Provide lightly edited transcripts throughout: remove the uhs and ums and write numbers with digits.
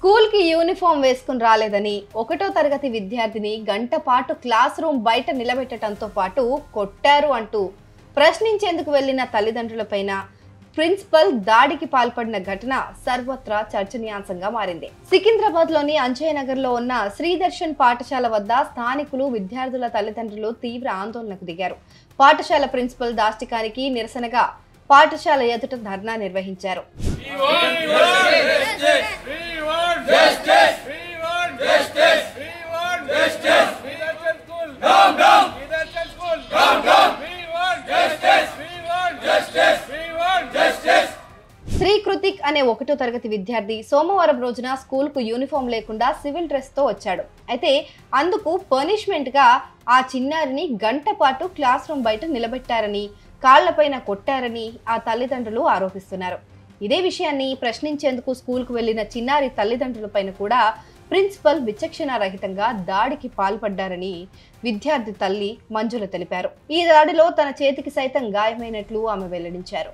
School కి uniform వేసుకుని రాలేదని ఒకటో తరగతి విద్యార్థిని గంట పాటు క్లాస్ రూమ్ బయట నిలబెట్టడంతో పాటు కొట్టారు అంటూ ప్రశ్నించేందుకు వెళ్లిన తల్లిదండ్రులపైన ప్రిన్సిపల్ దాడికి పాల్పడిన ఘటన సర్వత్రా చర్చనీయాంశంగా మారింది. సికింద్రాబాద్ లోని అంజయ్ నగర్ లో ఉన్న శ్రీదర్శన్ పాఠశాల వద్ద స్థానికులు విద్యార్థుల తల్లిదండ్రులు తీవ్ర ఆందోళనకు దిగారు. పాఠశాల ప్రిన్సిపల్ దాష్టికానికి నిరసనగా పాఠశాల ఎదుట ధర్నా నిర్వహించారు. శ్రీ కృతిక్ అనే ఒకటో తరగతి విద్యార్థి సోమవారం రోజున స్కూల్ కు యూనిఫామ్ లేకుండా సివిల్ డ్రెస్ తో వచ్చాడు. అయితే అందుకు పనిష్మెంట్ గా ఆ చిన్నారిని గంట పాటు క్లాస్ రూమ్ బయట నిలబెట్టారని, కాళ్లపైన కొట్టారని ఆ తల్లిదండ్రులు ఆరోపిస్తున్నారు. ఇదే విషయాన్ని ప్రశ్నించేందుకు స్కూల్ కు వెళ్లిన చిన్నారి తల్లిదండ్రులపైన కూడా ప్రిన్సిపల్ విచక్షణారహితంగా దాడికి పాల్పడ్డారని విద్యార్థి తల్లి మంజుల తెలిపారు. ఈ దాడిలో తన చేతికి సైతం గాయమైనట్లు ఆమె వెల్లడించారు.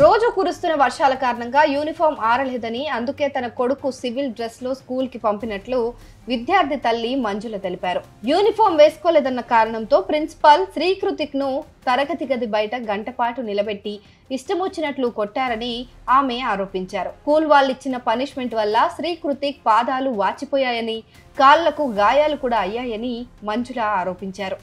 రోజు కురుస్తున్న వర్షాల కారణంగా యూనిఫామ్ ఆరలేదని, అందుకే తన కొడుకు సివిల్ డ్రెస్ లో స్కూల్ కి పంపినట్లు విద్యార్థి తల్లి మంజుల తెలిపారు. యూనిఫామ్ వేసుకోలేదన్న కారణంతో ప్రిన్సిపాల్ శ్రీ కృతిక్ ను తరగతి గది బయట గంట పాటు నిలబెట్టి ఇష్టమొచ్చినట్లు కొట్టారని ఆమె ఆరోపించారు. స్కూల్ వాళ్ళిచ్చిన పనిష్మెంట్ వల్ల శ్రీ కృతిక్ పాదాలు వాచిపోయాయని, కాళ్లకు గాయాలు కూడా అయ్యాయని మంజుల ఆరోపించారు.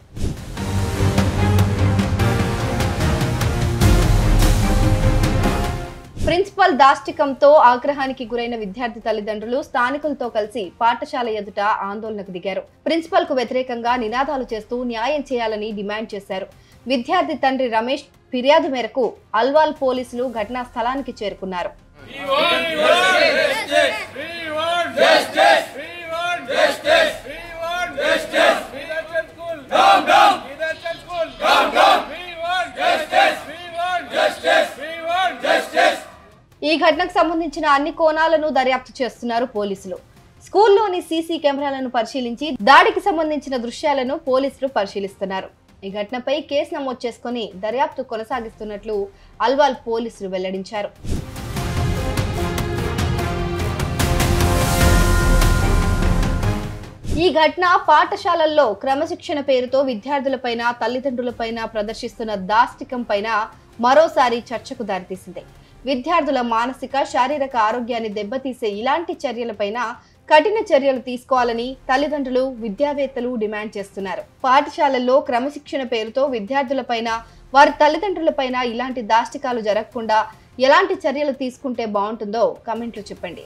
ప్రిన్సిపల్ దాష్టికంతో ఆగ్రహానికి గురైన విద్యార్థి తల్లిదండ్రులు స్థానికులతో కలిసి పాఠశాల ఎదుట ఆందోళనకు దిగారు. ప్రిన్సిపల్ కు వ్యతిరేకంగా నినాదాలు చేస్తూ న్యాయం చేయాలని డిమాండ్ చేశారు. విద్యార్థి తండ్రి రమేష్ ఫిర్యాదు మేరకు అల్వాల్ పోలీసులు ఘటనా స్థలానికి చేరుకున్నారు. ఈ ఘటనకు సంబంధించిన అన్ని కోణాలను దర్యాప్తు చేస్తున్నారు పోలీసులు. స్కూల్లోని సీసీ కెమెరాలను పరిశీలించి దాడికి సంబంధించిన దృశ్యాలను పోలీసులు పరిశీలిస్తున్నారు. ఈ ఘటనపై కేసు నమోదు చేసుకుని దర్యాప్తు కొనసాగిస్తున్నట్లు అల్వాల్ పోలీసులు వెల్లడించారు. ఈ ఘటన పాఠశాలల్లో క్రమశిక్షణ పేరుతో విద్యార్థులపైన, తల్లిదండ్రులపైన ప్రదర్శిస్తున్న దాష్టికం పైన మరోసారి చర్చకు దారితీసింది. విద్యార్థుల మానసిక, శారీరక ఆరోగ్యాన్ని దెబ్బతీసే ఇలాంటి చర్యలపైన కఠిన చర్యలు తీసుకోవాలని తల్లిదండ్రులు, విద్యావేత్తలు డిమాండ్ చేస్తున్నారు. పాఠశాలల్లో క్రమశిక్షణ పేరుతో విద్యార్థులపైన, వారి తల్లిదండ్రులపైన ఇలాంటి దాష్టికాలు జరగకుండా ఎలాంటి చర్యలు తీసుకుంటే బాగుంటుందో కామెంట్లు చెప్పండి.